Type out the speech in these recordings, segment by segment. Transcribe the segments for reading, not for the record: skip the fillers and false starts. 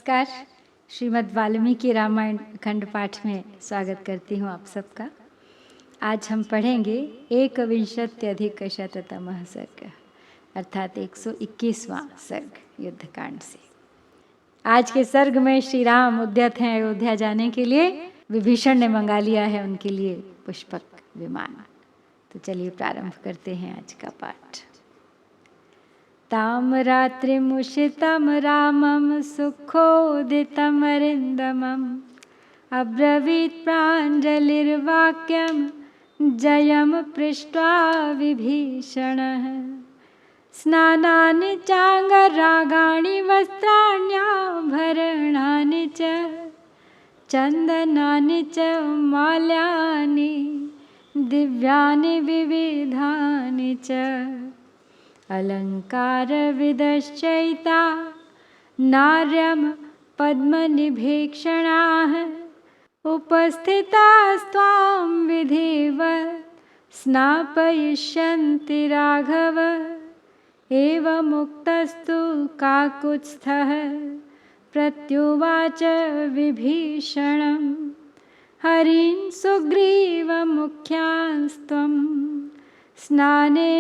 नमस्कार। श्रीमद् वाल्मीकि रामायण खंड पाठ में स्वागत करती हूँ आप सबका। आज हम पढ़ेंगे 1विंशत्यधिकशततमः सर्ग अर्थात 121वां सर्ग युद्धकांड से। आज के सर्ग में श्री राम उद्यत हैं अयोध्या जाने के लिए। विभीषण ने मंगा लिया है उनके लिए पुष्पक विमान। तो चलिए प्रारंभ करते हैं आज का पाठ। ताम रात्रिमुषितं रामं सुखोदितमरिन्दमम् अब्रवीत् प्राञ्जलिर्वाक्यं जयं पृष्ट्वा विभीषणः। स्नानानि चाङ्गरागाणि वस्त्राण्याभरणानि च चन्दनानि च माल्यानि दिव्यानि विविधानि च अलङ्कारविदश्चैता नार्यं पद्मनिभीक्षणाः उपस्थितास्त्वां विधिवत् स्नापयिष्यन्ति राघव। एवमुक्तस्तु काकुत्स्थः प्रत्युवाच विभीषणं हरीन् सुग्रीवमुख्यान्स्त्वं स्नानेनोपनिमन्त्रय।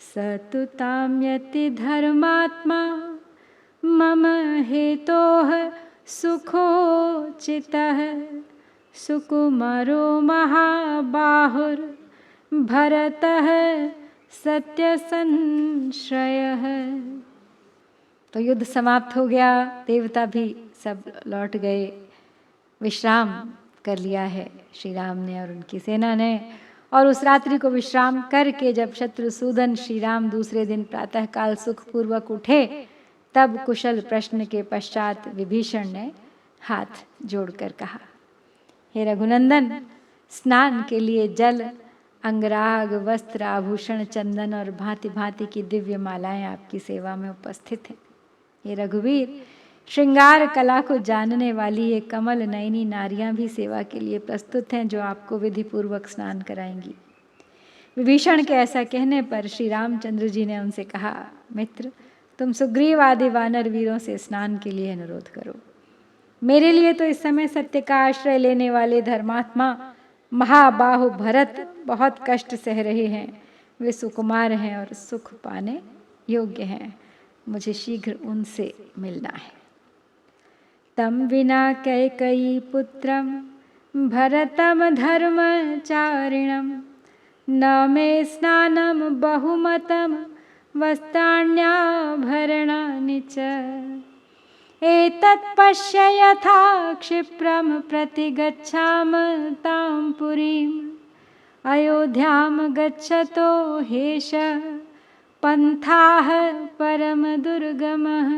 स तु तां यतिधर्मात्मा मम हेतोः सुखोचितः सुकुमारो महाबाहुर्भरतः सत्यसंश्रयः। तो युद्ध समाप्त हो गया। देवता भी सब लौट गए। विश्राम कर लिया है श्री राम ने और उनकी सेना ने। और उस रात्रि को विश्राम करके जब शत्रुसूदन श्री राम दूसरे दिन प्रातःकाल सुखपूर्वक उठे, तब कुशल प्रश्न के पश्चात विभीषण ने हाथ जोड़कर कहा, हे रघुनंदन, स्नान के लिए जल, अंगराग, वस्त्र, आभूषण, चंदन और भांति भांति की दिव्य मालाएं आपकी सेवा में उपस्थित हैं। हे रघुवीर, श्रृंगार कला को जानने वाली ये कमल नयनी नारियां भी सेवा के लिए प्रस्तुत हैं, जो आपको विधि पूर्वक स्नान कराएंगी। विभीषण के ऐसा कहने पर श्री रामचंद्र जी ने उनसे कहा, मित्र, तुम सुग्रीव आदि वानर वीरों से स्नान के लिए अनुरोध करो। मेरे लिए तो इस समय सत्य का आश्रय लेने वाले धर्मात्मा महाबाहु भरत बहुत कष्ट सह रहे हैं। वे सुकुमार हैं और सुख पाने योग्य हैं। मुझे शीघ्र उनसे मिलना है। तम विना कैकेयी पुत्रम भरतम धर्मचारिणम न मे स्नानम बहुमतम वस्त्राण्याभरणानि च। एतत् पश्य यथा क्षिप्रम प्रतिगच्छाम तां पुरीम् अयोध्यां गच्छतो हेष पन्थाः परम दुर्गमः।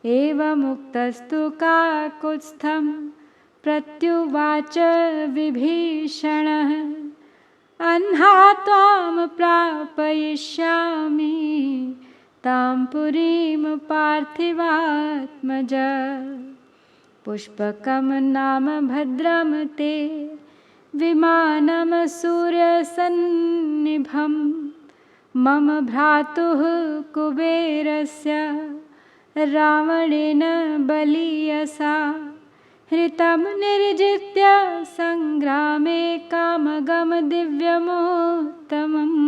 एवमुक्तस्तु काकुत्स्थं प्रत्युवाच विभीषणः अह्ना त्वां प्रापयिष्यामि तां पुरीं पार्थिवात्मज। पुष्पकं नाम भद्रं ते विमानं सूर्यसन्निभं मम भ्रातुः कुबेरस्य रावणेन बलीयसा हृतं निर्जित्य संग्रामे कामगम दिव्यमोत्तमम्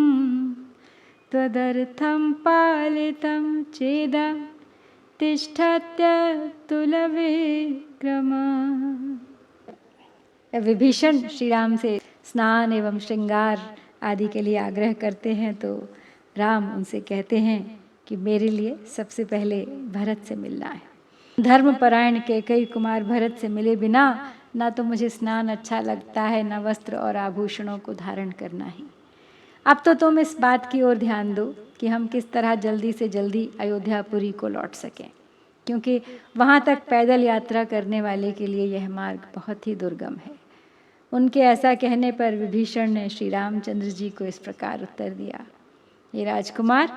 त्वदर्थं पालितं चेदं तिष्ठत्यतुलविक्रम। विभीषण श्री राम से स्नान एवं श्रृंगार आदि के लिए आग्रह करते हैं, तो राम उनसे कहते हैं कि मेरे लिए सबसे पहले भरत से मिलना है। धर्मपरायण कैकेयी कुमार भरत से मिले बिना ना तो मुझे स्नान अच्छा लगता है, न वस्त्र और आभूषणों को धारण करना ही। अब तो तुम इस बात की ओर ध्यान दो कि हम किस तरह जल्दी से जल्दी अयोध्यापुरी को लौट सकें, क्योंकि वहाँ तक पैदल यात्रा करने वाले के लिए यह मार्ग बहुत ही दुर्गम है। उनके ऐसा कहने पर विभीषण ने श्री रामचंद्र जी को इस प्रकार उत्तर दिया, हे राजकुमार,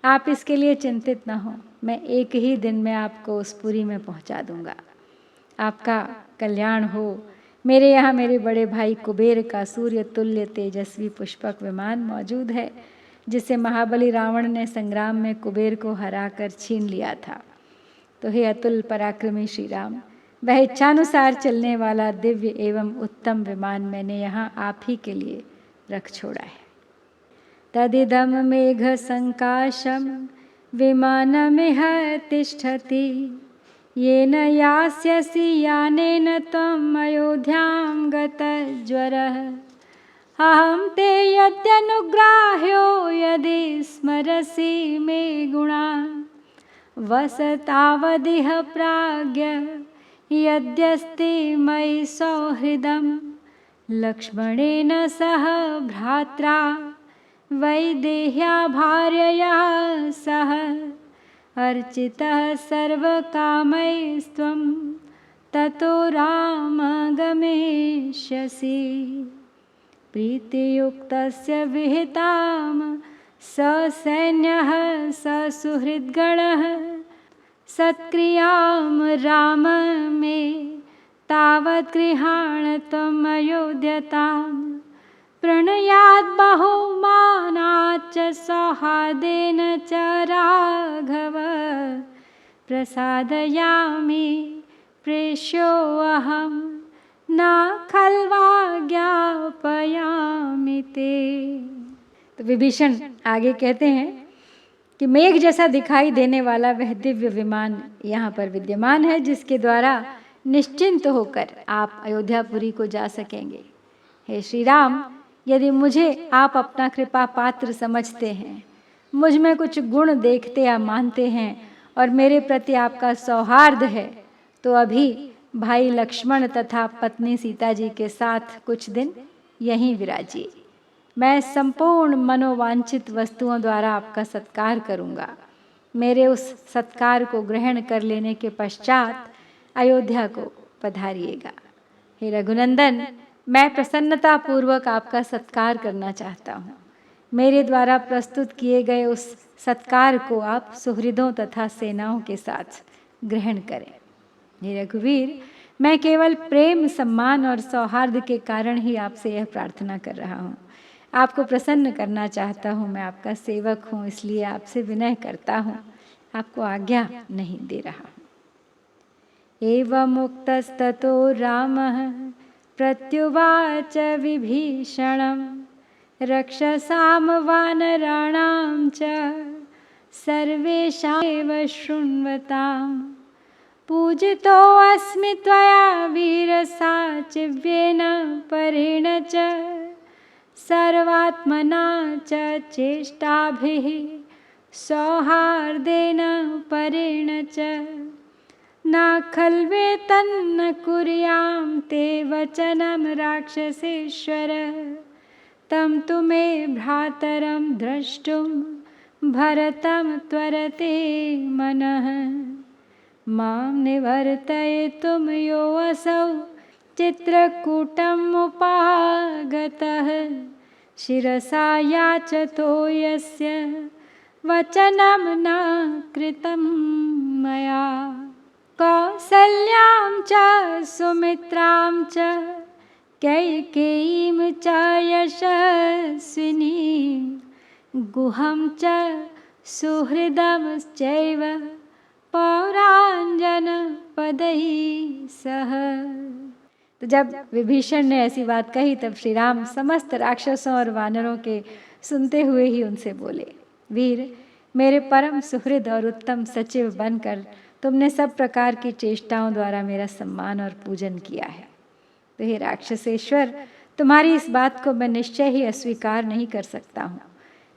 आप इसके लिए चिंतित न हो। मैं एक ही दिन में आपको उस पुरी में पहुँचा दूंगा। आपका कल्याण हो। मेरे यहाँ मेरे बड़े भाई कुबेर का सूर्य तुल्य तेजस्वी पुष्पक विमान मौजूद है, जिसे महाबली रावण ने संग्राम में कुबेर को हराकर छीन लिया था। तो हे अतुल पराक्रमी श्री राम, वह इच्छानुसार चलने वाला दिव्य एवं उत्तम विमान मैंने यहाँ आप ही के लिए रख छोड़ा है। तदिदम मेघ संकाशम विमानमिह तिष्ठति, येन यास्यसि यानेन त्वम् अयोध्यां गतज्वरः। अहं ते यद्यनुग्राह्यो यदि स्मरसि मे गुणान्, वसतावदिह प्राज्ञ यद्यस्ति मयि सौहृदं। लक्ष्मणेन सह भ्रात्रा वैदेह्या भार्यया सह, अर्चितः सर्वकामैस्त्वं ततो राम गमिष्यसि। प्रीतियुक्तस्य विहितां ससैन्यः ससुहृद्गणः, सत्क्रियां राम मे तावत् गृहाण त्वम् अयोध्यताम्। प्रणयात् बहुमानाच्च सौहार्देन च राघव, प्रसादयामि प्रेष्योऽहं न खल्वाज्ञापयामि ते। तो विभीषण आगे कहते हैं कि मेघ जैसा दिखाई देने वाला वह दिव्य विमान यहाँ पर विद्यमान है, जिसके द्वारा निश्चिंत होकर आप अयोध्यापुरी को जा सकेंगे। हे श्री राम, यदि मुझे आप अपना कृपा पात्र समझते हैं, मुझ में कुछ गुण देखते या मानते हैं और मेरे प्रति आपका सौहार्द है, तो अभी भाई लक्ष्मण तथा पत्नी सीता जी के साथ कुछ दिन यहीं विराजिए। मैं संपूर्ण मनोवांछित वस्तुओं द्वारा आपका सत्कार करूंगा। मेरे उस सत्कार को ग्रहण कर लेने के पश्चात अयोध्या को पधारिएगा। हे रघुनंदन, मैं प्रसन्नता पूर्वक आपका सत्कार करना चाहता हूँ। मेरे द्वारा प्रस्तुत किए गए उस सत्कार को आप सुहृदों तथा सेनाओं के साथ ग्रहण करें। हे रघुवीर, मैं केवल प्रेम, सम्मान और सौहार्द के कारण ही आपसे यह प्रार्थना कर रहा हूँ। आपको प्रसन्न करना चाहता हूँ। मैं आपका सेवक हूँ, इसलिए आपसे विनय करता हूँ, आपको आज्ञा नहीं दे रहा हूँ। एवमुक्तस्ततो रामः प्रत्युवाच विभीषणं, रक्षसां वानराणां च सर्वेषामेव शृण्वताम्। पूजितोऽस्मि त्वया वीरसाचिव्येन परेण च, सर्वात्मना च चेष्टाभिः सौहार्देन परेण च। न खल्वेतन्न कुर्यां ते वचनं राक्षसेश्वर, तं तु मे भ्रातरं द्रष्टुं भरतं त्वरते मनः। मां निवर्तयितुं योऽसौ चित्रकूटम् उपागतः, शिरसा याचतो यस्य वचनं न कृतं मया। कौसल्यां च सुमित्रां च कैकेयीं च यशस्विनीं, गुहं च सुहृदश्चैव पौराञ्जनपदैः सह। तो जब विभीषण ने ऐसी बात कही, तब श्री राम समस्त राक्षसों और वानरों के सुनते हुए ही उनसे बोले, वीर, मेरे परम सुहृद और उत्तम सचिव बनकर तुमने सब प्रकार की चेष्टाओं द्वारा मेरा सम्मान और पूजन किया है। तो हे राक्षसेश्वर, तुम्हारी इस बात को मैं निश्चय ही अस्वीकार नहीं कर सकता हूँ,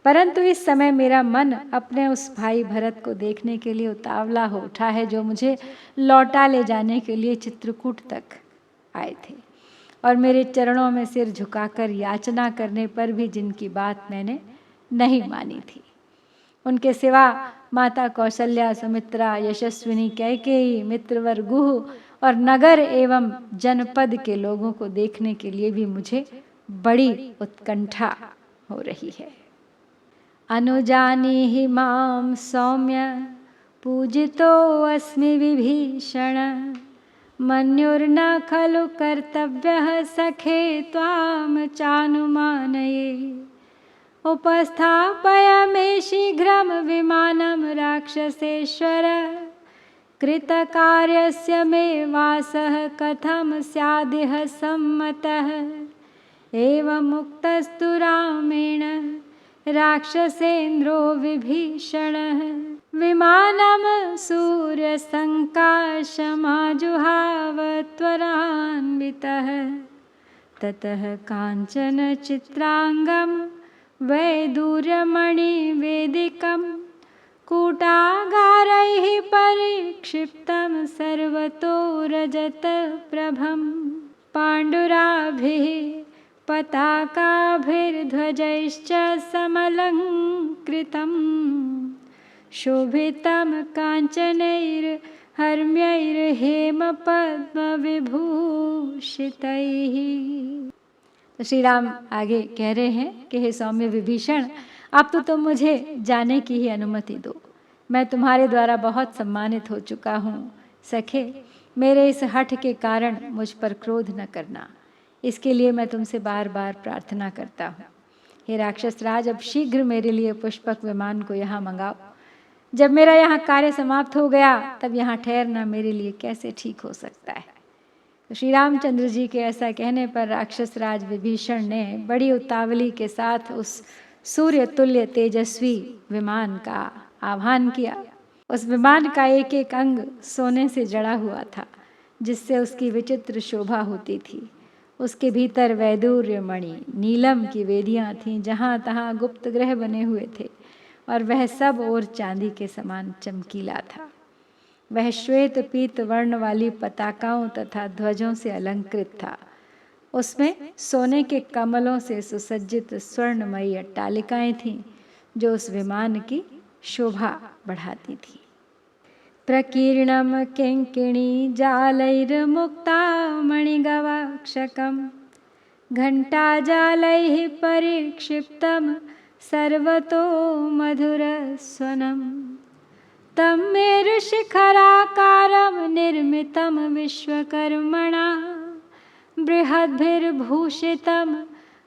परंतु इस समय मेरा मन अपने उस भाई भरत को देखने के लिए उतावला हो उठा है, जो मुझे लौटा ले जाने के लिए चित्रकूट तक आए थे और मेरे चरणों में सिर झुकाकर याचना करने पर भी जिनकी बात मैंने नहीं मानी थी। उनके सिवा माता कौशल्या, सुमित्रा, यशस्विनी, कैकेयी, मित्रवर गुह और नगर एवं जनपद के लोगों को देखने के लिए भी मुझे बड़ी उत्कंठा हो रही है। अनुजानीहि मां सौम्य पूजितो अस्मि विभीषण, मन्युर्न खलु कर्तव्यः सखे त्वां चानुमानये। उपस्थापय शीघ्रं विमानं राक्षसेश्वर कृतकार्यस्य मे वासः कथं स्यादिह सम्मतः। एवमुक्तस्तु रामेण राक्षसेन्द्रो विभीषणः विमानं सूर्यसङ्काशमाजुहाव त्वरान्वितः। ततः काञ्चन चित्राङ्गं वैदूर्यमणिवेदिकं कूटागारैः परिक्षिप्तं सर्वतो रजतप्रभं पाण्डुराभिः पताकाभिर्ध्वजैश्च समलङ्कृतं शोभितं काञ्चनैर्हर्म्यैर्हेमपद्मविभूषितैः। तो श्री राम आगे कह रहे हैं कि हे सौम्य विभीषण, अब तो तुम मुझे जाने की ही अनुमति दो। मैं तुम्हारे द्वारा बहुत सम्मानित हो चुका हूँ। सखे, मेरे इस हठ के कारण मुझ पर क्रोध न करना, इसके लिए मैं तुमसे बार बार प्रार्थना करता हूँ। हे राक्षस राज, अब शीघ्र मेरे लिए पुष्पक विमान को यहाँ मंगाओ। जब मेरा यहाँ कार्य समाप्त हो गया तब यहाँ ठहरना मेरे लिए कैसे ठीक हो सकता है। तो श्री रामचंद्र जी के ऐसा कहने पर राक्षस राज विभीषण ने बड़ी उतावली के साथ उस सूर्य तुल्य तेजस्वी विमान का आह्वान किया। उस विमान का एक एक अंग सोने से जड़ा हुआ था, जिससे उसकी विचित्र शोभा होती थी। उसके भीतर वैदूर्य मणि नीलम की वेदियां थीं, जहाँ तहाँ गुप्त ग्रह बने हुए थे, और वह सब और चांदी के समान चमकीला था। वह श्वेत पीत वर्ण वाली पताकाओं तथा ध्वजों से अलंकृत था। उसमें सोने के कमलों से सुसज्जित स्वर्णमयी अट्टालिकाएं थीं, जो उस विमान की शोभा बढ़ाती थी। प्रकीर्णम किंकिणी जालैर्मुक्ता मणिगवाक्षकं घंटाजालैः परिक्षिप्तं सर्वतो मधुरस्वनं तं मेरुशिखराकारं निर्मितं विश्वकर्मणा बृहद्भिर्भूषितं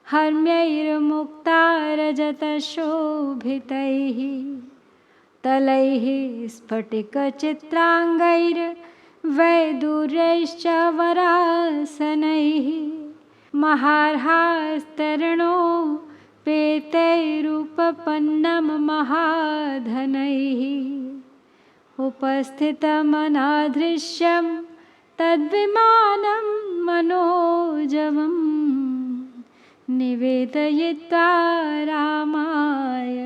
हर्म्यैर्मुक्ता रजतशोभितैः तलैः स्फटिकचित्राङ्गैर्वैदूर्यैश्च वरासनैः महार्हास्तरणो पेतैरुपपन्नं महाधनैः उपस्थितमनादृश्यं तद्विमानं मनोजवं निवेदयित्वा रामाय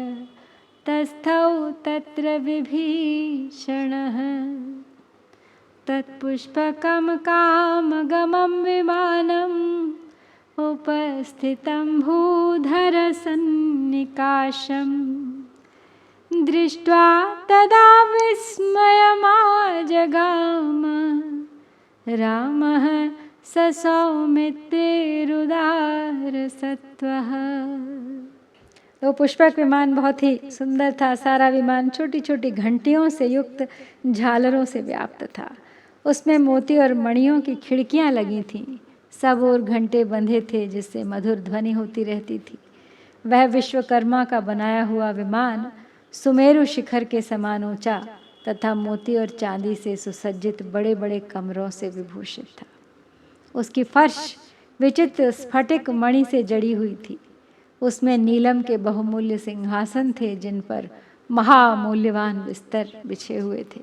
तस्थौ तत्र विभीषणः तत्पुष्पकं कामगमं विमानम् उपस्थितं भूधरसन्निकाशं दृष्ट्वा तदा विस्मयमाजगाम रामः स सौमित्रिरुदारसत्त्वः। वो पुष्पक विमान बहुत ही सुंदर था। सारा विमान छोटी छोटी घंटियों से युक्त झालरों से व्याप्त था। उसमें मोती और मणियों की खिड़कियां लगी थीं। सब ओर घंटे बंधे थे, जिससे मधुर ध्वनि होती रहती थी। वह विश्वकर्मा का बनाया हुआ विमान सुमेरु शिखर के समान ऊंचा तथा मोती और चांदी से सुसज्जित बड़े बड़े कमरों से विभूषित था। उसकी फर्श विचित्र स्फटिक मणि से जड़ी हुई थी। उसमें नीलम के बहुमूल्य सिंहासन थे, जिन पर महामूल्यवान बिस्तर बिछे हुए थे।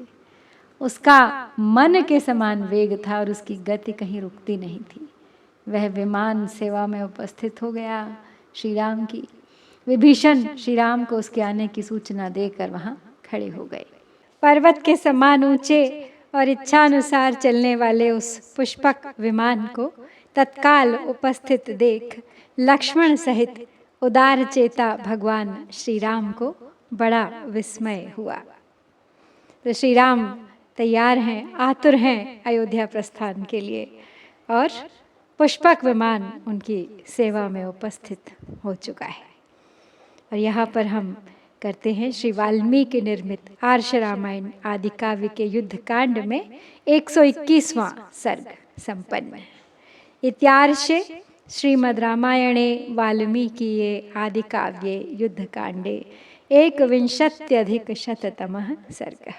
उसका मन के समान वेग था और उसकी गति कहीं रुकती नहीं थी। वह विमान सेवा में उपस्थित हो गया श्री राम की। विभीषण श्री राम को उसके आने की सूचना देकर वहां खड़े हो गए। पर्वत के समान ऊंचे और इच्छानुसार चलने वाले उस पुष्पक विमान को तत्काल उपस्थित देख लक्ष्मण सहित उदार चेता भगवान श्री राम को बड़ा विस्मय हुआ। तो श्री राम तैयार हैं, आतुर हैं अयोध्या प्रस्थान के लिए, और पुष्पक विमान उनकी सेवा में उपस्थित हो चुका है। और यहाँ पर हम करते हैं श्री वाल्मीकि निर्मित आर्ष रामायण आदि काव्य के युद्ध कांड में 121वां सर्ग संपन्न। इत्यार्षे श्रीमद् रामायणे वाल्मीकिये आदिकाव्ये युद्धकाण्डे एकविंशत्यधिकशततमः सर्गः।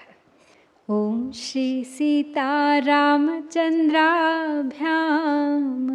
ॐ श्री सीतारामचन्द्राभ्यां